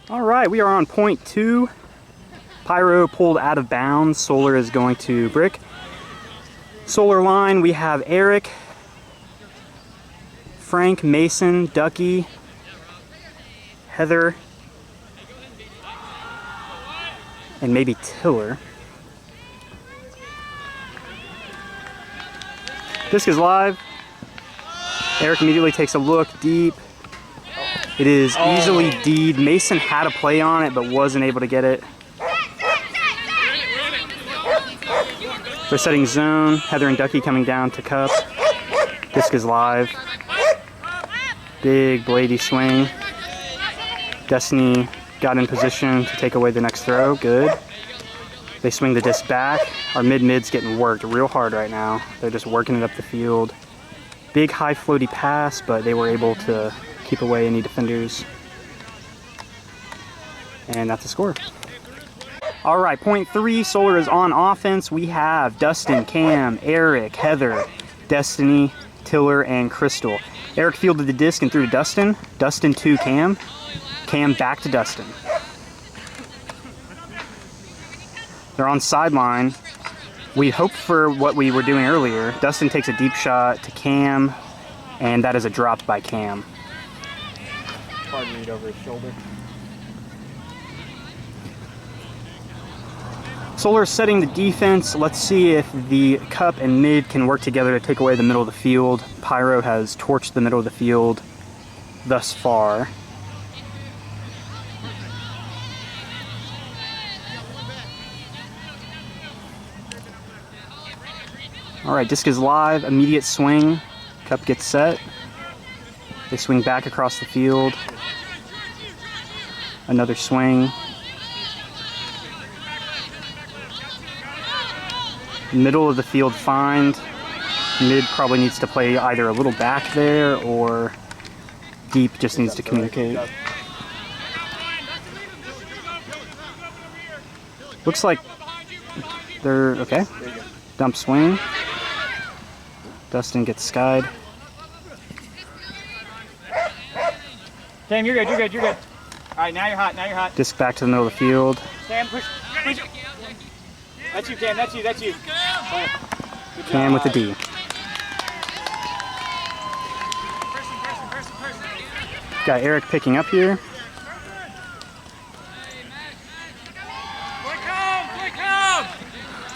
All right, we are on point 2. Pyro pulled out of bounds. Solar is going to brick. Solar line, we have Eric, Frank, Mason, Ducky, Heather, and maybe Tiller. Disc is live. Eric immediately takes a look deep. It is easily D'd. Mason had a play on it, but wasn't able to get it. They're setting zone. Heather and Ducky coming down to cup. Disc is live. Big bladey swing. Destiny got in position to take away the next throw. Good. They swing the disc back. Our mid-mid's getting worked real hard right now. They're just working it up the field. Big high floaty pass, but they were able to keep away any defenders. And that's the score. All right, point 3, Solar is on offense. We have Dustin, Cam, Eric, Heather, Destiny, Tiller, and Crystal. Eric fielded the disc and threw to Dustin. Dustin to Cam. Cam back to Dustin. They're on sideline. We hoped for what we were doing earlier. Dustin takes a deep shot to Cam, and that is a drop by Cam. Hard read over his shoulder. Solar setting the defense. Let's see if the cup and mid can work together to take away the middle of the field. Pyro has torched the middle of the field thus far. All right, disc is live, immediate swing. Cup gets set. They swing back across the field. Another swing. Middle of the field find. Mid probably needs to play either a little back there or deep just needs to communicate. Looks like they're okay. Dump swing. Dustin gets skied. Cam, you're good, you're good, you're good. All right, now you're hot, now you're hot. Disc back to the middle of the field. Cam, push. That's you, Cam, that's you, that's you. Cam with the D. Got Eric picking up here.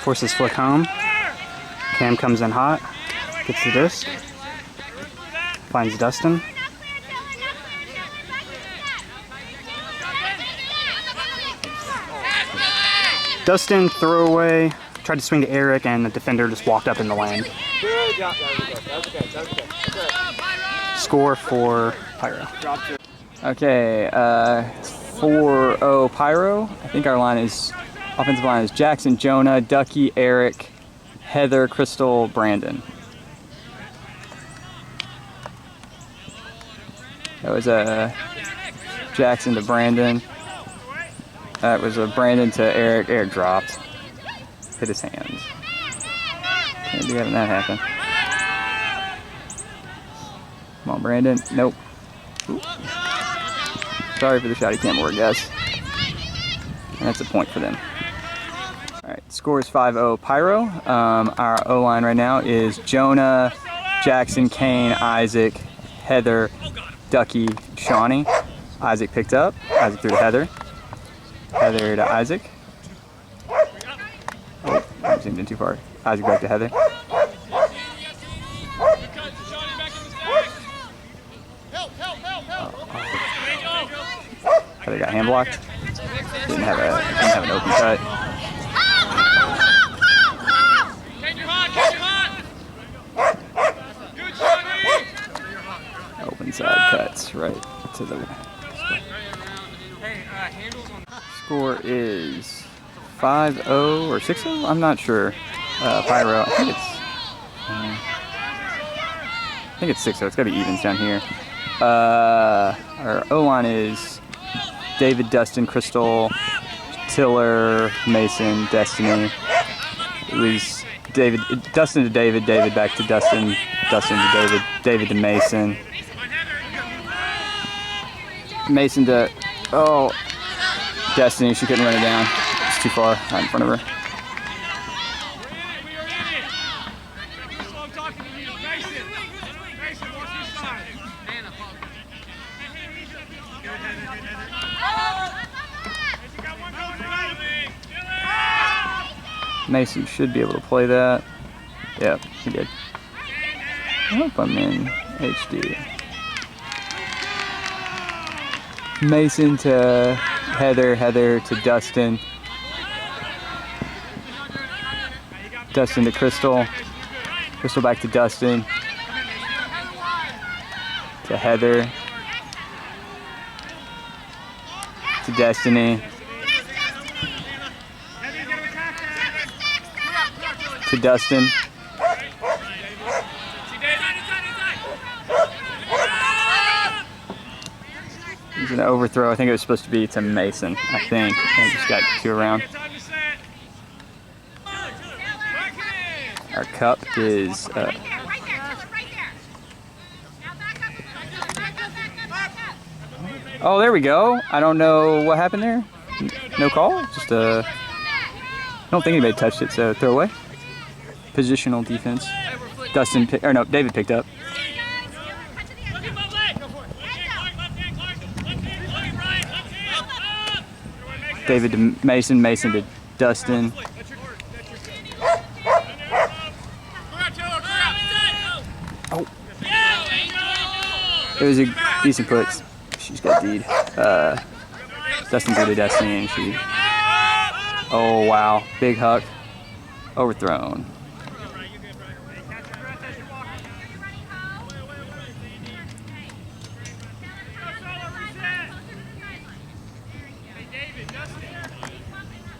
Forces flick home. Cam comes in hot. Gets the disc. Finds Dustin. Dustin, throwaway. Tried to swing to Eric, and the defender just walked up in the lane. Good job. That was okay. That was okay. Score for Pyro. Okay, 4-0 Pyro. I think our line is, offensive line is Jackson, Jonah, Ducky, Eric, Heather, Crystal, Brandon. That was a Jackson to Brandon. That was a Brandon to Eric. Eric dropped. Hit his hands. Can't be having that happen. Come on, Brandon. Nope. Ooh. Sorry for the shotty cam board, guys. And that's a point for them. Alright, score is 5-0 Pyro. Our O-line right now is Jonah, Jackson, Kane, Isaac, Heather, Ducky, Shawnee. Isaac picked up. Isaac threw to Heather. Heather to Isaac. Oh, I zoomed in too far. Isaac back to Heather. Heather got hand blocked. Didn't have an open cut. Open side cuts right to the. Score is 5-0 or 6-0? I'm not sure. Pyro, I think it's 6-0. It's gotta be evens down here. Our O-line is David, Dustin, Crystal, Tiller, Mason, Destiny. It was David, Dustin to David, David back to Dustin, Dustin to David, David to Mason. Mason to, oh, Destiny, she couldn't run it down. It's too far, right in front of her. Mason should be able to play that. Yep, he did. I hope I'm in HD. Mason to Heather, Heather to Dustin. Dustin to Crystal. Crystal back to Dustin. To Heather. To Destiny. To Dustin. He's an overthrow. I think it was supposed to be to Mason. I think. I just got 2 around. Our cup is. Oh, there we go. I don't know what happened there. No call. Just a. I don't think anybody touched it, so throw away. Positional defense. Dustin, or no, David picked up. David to Mason, Mason to Dustin. Oh. It was a decent put. She's got deed. Dustin threw to Destiny and she. Oh wow, big huck. Overthrown.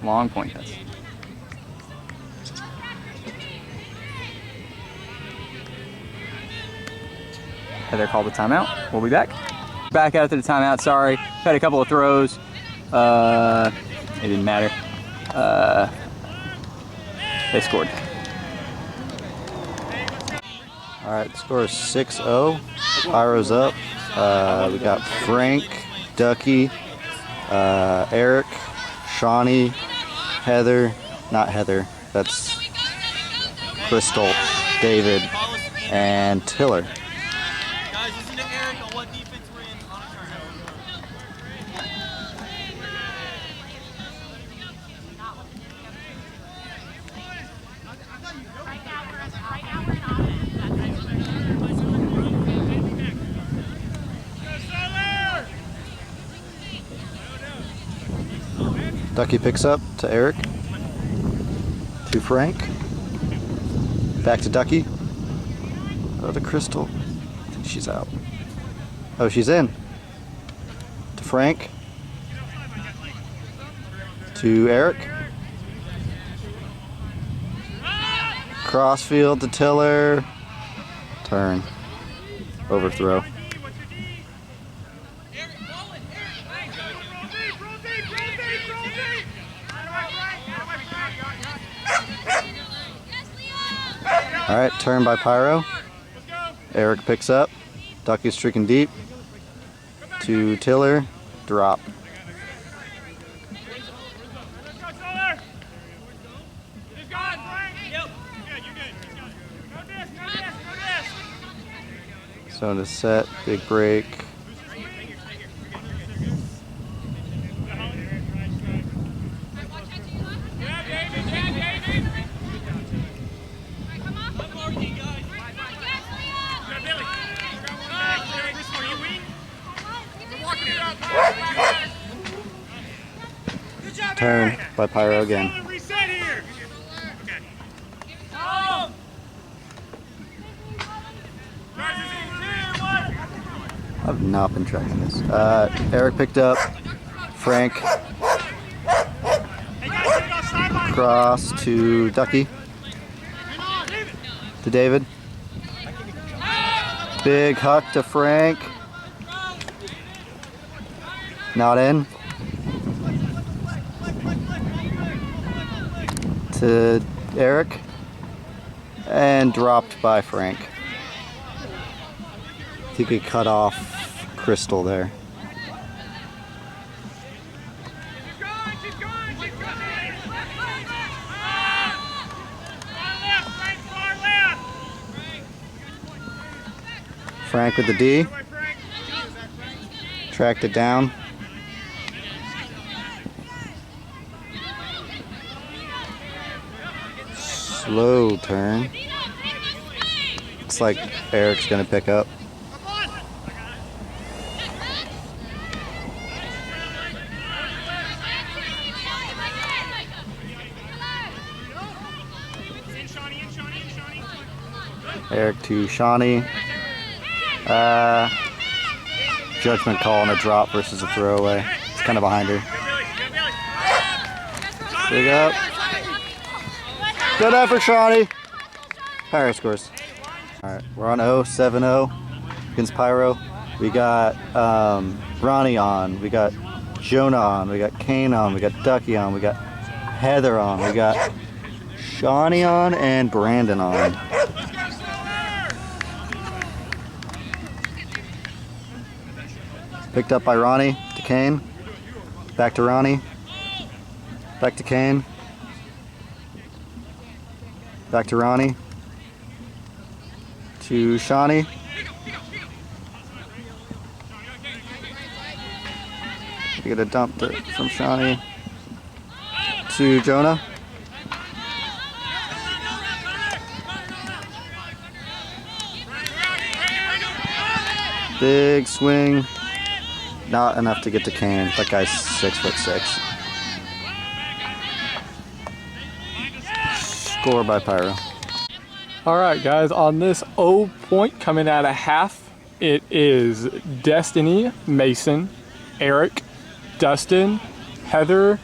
Long point pass. Heather called the timeout. We'll be back. Back after the timeout, sorry. Had a couple of throws. It didn't matter. They scored. All right, the score is 6-0. Pyro's up. We got Frank, Ducky, Eric, Shawnee, Heather, not Heather, that's Crystal, David, and Tiller. Guys, listen to Eric on what defense we're in on a turnover. Ducky picks up to Eric, to Frank, back to Ducky, oh, to Crystal, I think she's out. Oh, she's in. To Frank, to Eric, crossfield to Tiller, turn, overthrow. All right, turn by Pyro. Eric picks up. Ducky's streaking deep. To Tiller, drop. So to set, big break. Turn by Pyro again. I've not been tracking this. Eric picked up. Frank. Cross to Ducky. To David. Big huck to Frank. Not in. To Eric. And dropped by Frank. He could cut off Crystal there. Frank with the D. Tracked it down. Slow turn. Looks like Eric's gonna pick up. Eric to Shawnee. Judgment call on a drop versus a throwaway. It's kind of behind her. Big up. Good effort, Shawnee. Pyro scores. All right, we're on 0-7-0 against Pyro. We got Ronnie on. We got Jonah on. We got Kane on. We got Ducky on. We got Heather on. We got Shawnee on and Brandon on. Picked up by Ronnie to Kane. Back to Ronnie. Back to Kane. Back to Ronnie. To Shawnee. We get a dump from Shawnee. To Jonah. Big swing. Not enough to get to Kane. That guy's 6'6". Score by Pyro. All right, guys, on this 0 point coming out of half, it is Destiny, Mason, Eric, Dustin, Heather,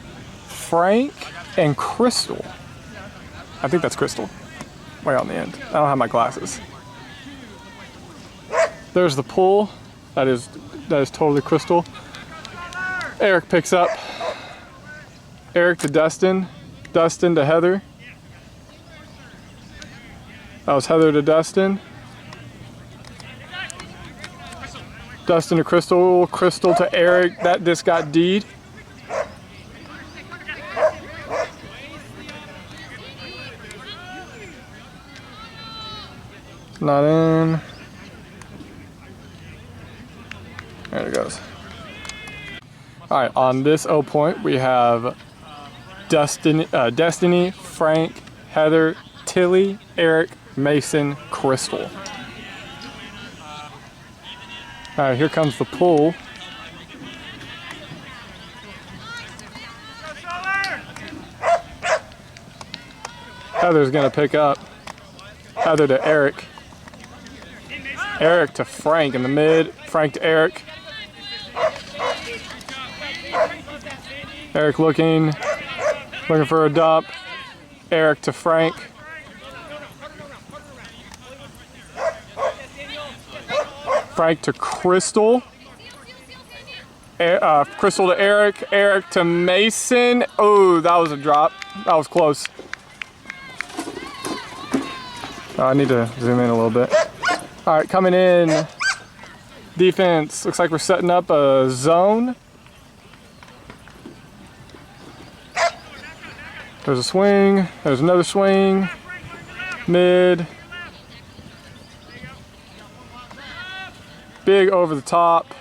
Frank, and Crystal. I think that's Crystal, way on the end. I don't have my glasses. There's the pull. That is totally Crystal. Eric picks up. Eric to Dustin. Dustin to Heather. That was Heather to Dustin. Dustin to Crystal. Crystal to Eric. That disc got D'd. Not in. There it goes. All right, on this 0 point, we have Destiny, Frank, Heather, Tilly, Eric, Mason, Crystal. All right, here comes the pull. Heather's gonna pick up. Heather to Eric. Eric to Frank in the mid. Frank to Eric. Eric looking for a dump. Eric to Frank. Frank to Crystal. Crystal to Eric. Eric to Mason. Oh, that was a drop. That was close. I need to zoom in a little bit. All right, coming in. Defense. Looks like we're setting up a zone. There's a swing. There's another swing. Mid. Big over the top.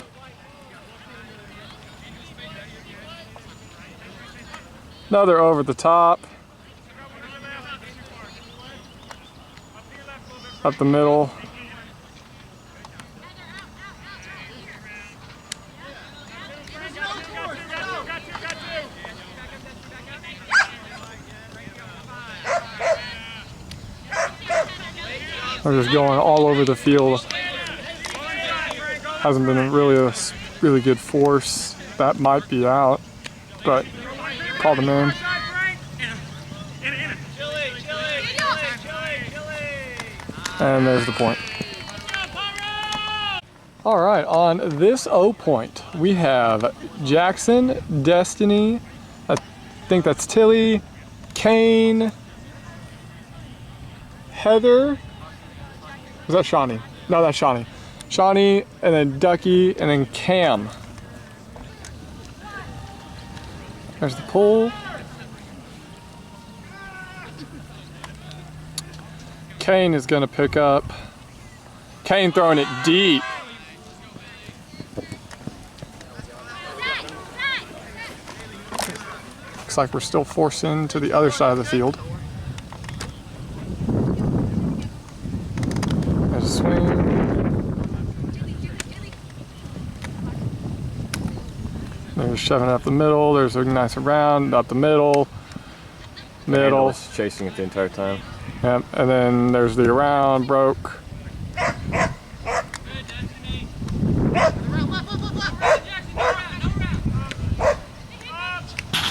Another over the top. Up the middle. We're just going all over the field. Hasn't been really a really good force. That might be out, but call them in. And there's the point. All right, on this 0 point, we have Jackson, Destiny, I think that's Tilly, Kane, Heather. Was that Shawnee? No, that's Shawnee. Shawnee, and then Ducky, and then Cam. There's the pull. Kane is going to pick up. Kane throwing it deep. Looks like we're still forcing to the other side of the field. There's a swing. There's shoving up the middle. There's a nice around up the middle. Middle. Was chasing it the entire time. Yep. And then there's the around broke.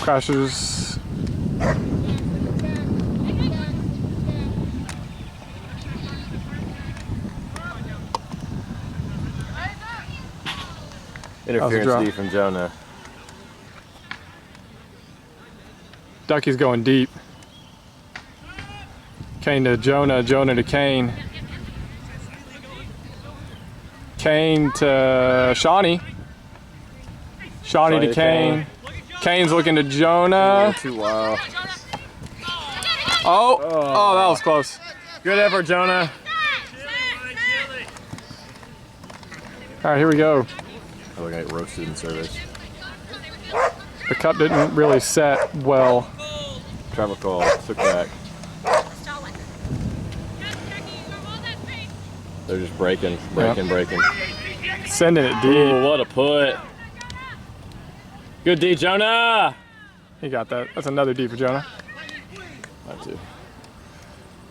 Crashes. Interference drop. D from Jonah. Ducky's going deep. Kane to Jonah, Jonah to Kane. Kane to Shawnee. Shawnee to Kane. Kane's looking to Jonah. Too wild. Oh, oh, that was close. Good effort, Jonah. All right, here we go. Oh, we got roasted in service. The cup didn't really set well. Travel call. Took back. They're just breaking. Sending it deep. Ooh, what a put. Good D, Jonah. He got that. That's another D for Jonah. Not two.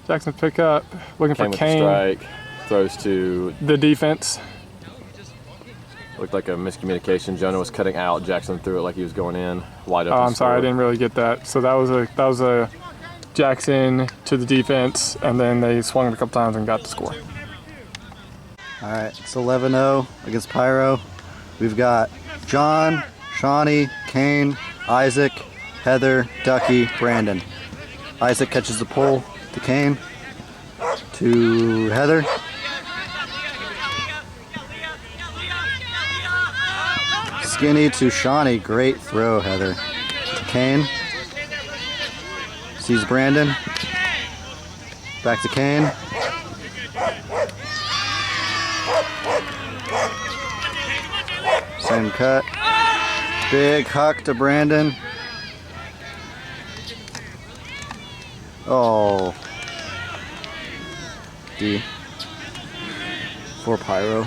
Jackson pick up. Looking Kane for with the Kane. strike. Throws to. The defense. Looked like a miscommunication. Jonah was cutting out. Jackson threw it like he was going in. Wide Oh, open. I'm sorry, I score. didn't really get that. So that was a Jackson to the defense, and then they swung it a couple times and got the score. All right, it's 11-0 against Pyro. We've got John, Shawnee, Kane, Isaac, Heather, Ducky, Brandon. Isaac catches the pull to Kane, to Heather. Skinny to Shawnee, great throw, Heather. To Kane. Sees Brandon. Back to Kane. Same cut. Big huck to Brandon. Oh. D. For Pyro.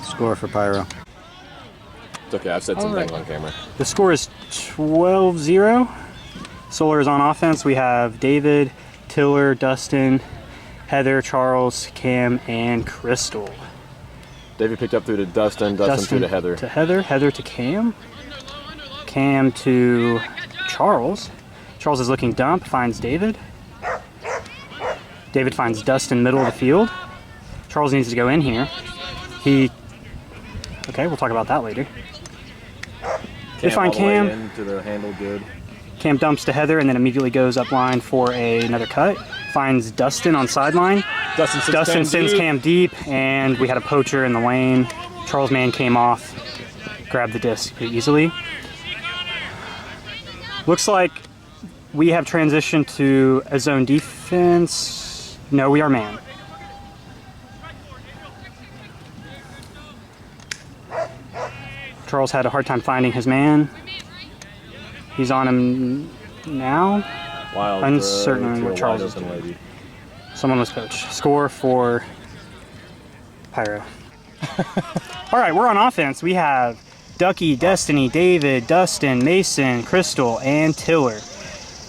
Score for Pyro. It's okay. I've said some Alright. things on camera. The score is 12-0. Solar is on offense. We have David, Tiller, Dustin, Heather, Charles, Cam, and Crystal. David picked up through to Dustin. Dustin through to Heather. To Heather. Heather to Cam. Cam to Charles. Charles is looking dump. Finds David. David finds Dustin middle of the field. Charles needs to go in here. Okay, we'll talk about that later. They find all the way Cam. into the handle good. Cam dumps to Heather and then immediately goes up line for another cut. Finds Dustin on sideline. Dustin sends Cam deep, and we had a poacher in the lane. Charles' man came off, grabbed the disc pretty easily. Looks like we have transitioned to a zone defense. No, we are man. Charles had a hard time finding his man. He's on him now. Wild Uncertain throw what to a Charles wide is open doing. lady. Someone was coach. Score for Pyro. All right, we're on offense. We have Ducky, Destiny, David, Dustin, Mason, Crystal, and Tiller.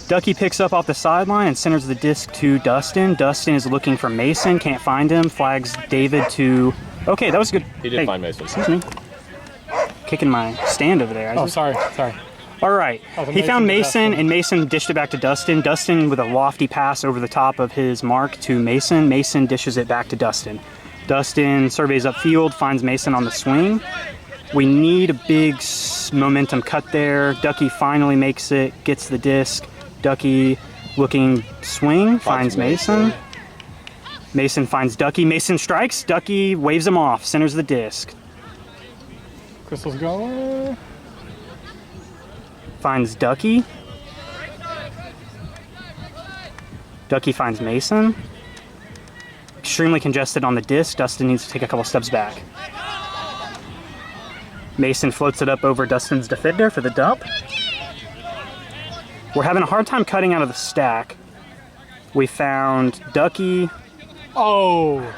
Ducky picks up off the sideline and centers the disc to Dustin. Dustin is looking for Mason, can't find him. Flags David to Okay, that was good. He did Hey, find Mason. excuse me. Kicking my stand over there. Oh, Isaac. sorry. All right. Oh, so He found Mason to Mason, and Mason dished it back to Dustin. Dustin with a lofty pass over the top of his mark to Mason. Mason dishes it back to Dustin. Dustin surveys upfield, finds Mason on the swing. We need a big momentum cut there. Ducky finally makes it, gets the disc. Ducky looking swing, finds Mason. Mason finds Ducky. Mason strikes. Ducky waves him off, centers the disc. Crystal's going. Finds Ducky. Ducky finds Mason. Extremely congested on the disc. Dustin needs to take a couple steps back. Mason floats it up over Dustin's defender for the dump. We're having a hard time cutting out of the stack. We found Ducky Oh,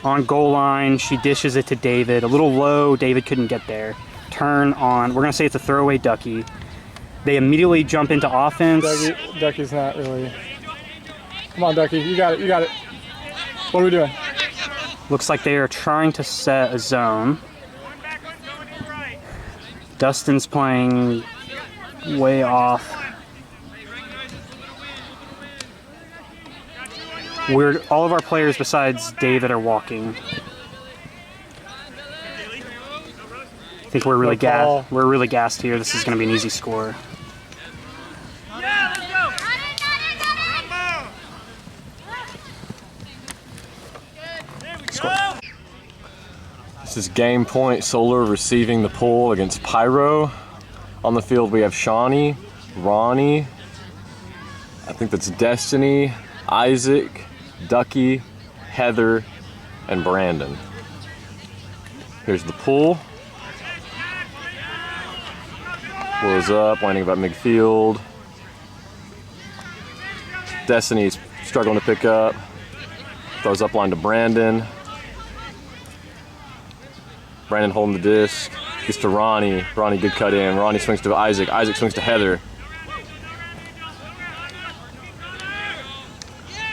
on goal line. She dishes it to David. A little low. David couldn't get there. Turn on. We're going to say it's a throwaway Ducky. They immediately jump into offense. Ducky's not really. Come on, Ducky. You got it. What are we doing? Looks like they are trying to set a zone. Dustin's playing way off. All of our players besides David are walking. I think we're really gassed here. This is going to be an easy score. This is game point. Solar receiving the pull against Pyro. On the field we have Shawnee, Ronnie, I think that's Destiny, Isaac, Ducky, Heather, and Brandon. Here's the pull. Pulls up, landing about midfield. Destiny's struggling to pick up. Throws up line to Brandon. Brandon holding the disc. Gets to Ronnie. Ronnie good cut in. Ronnie swings to Isaac. Isaac swings to Heather.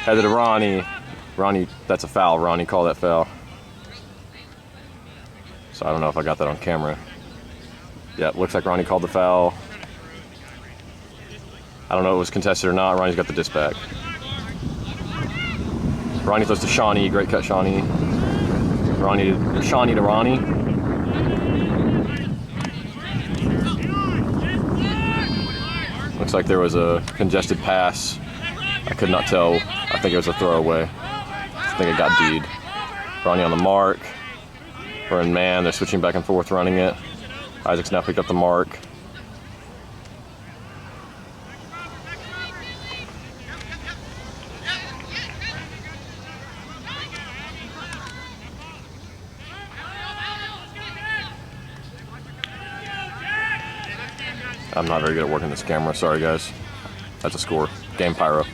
Heather to Ronnie. Ronnie, that's a foul. Ronnie, call that foul. So I don't know if I got that on camera. Yeah, looks like Ronnie called the foul. I don't know if it was contested or not. Ronnie's got the disc back. Ronnie throws to Shawnee. Great cut, Shawnee. Shawnee to Ronnie. Looks like there was a congested pass. I could not tell. I think it was a throwaway. I think it got D'd. Ronnie on the mark. We're in man. They're switching back and forth running it. Isaac's now picked up the mark. I'm not very good at working this camera. Sorry, guys. That's a score. Game Pyro.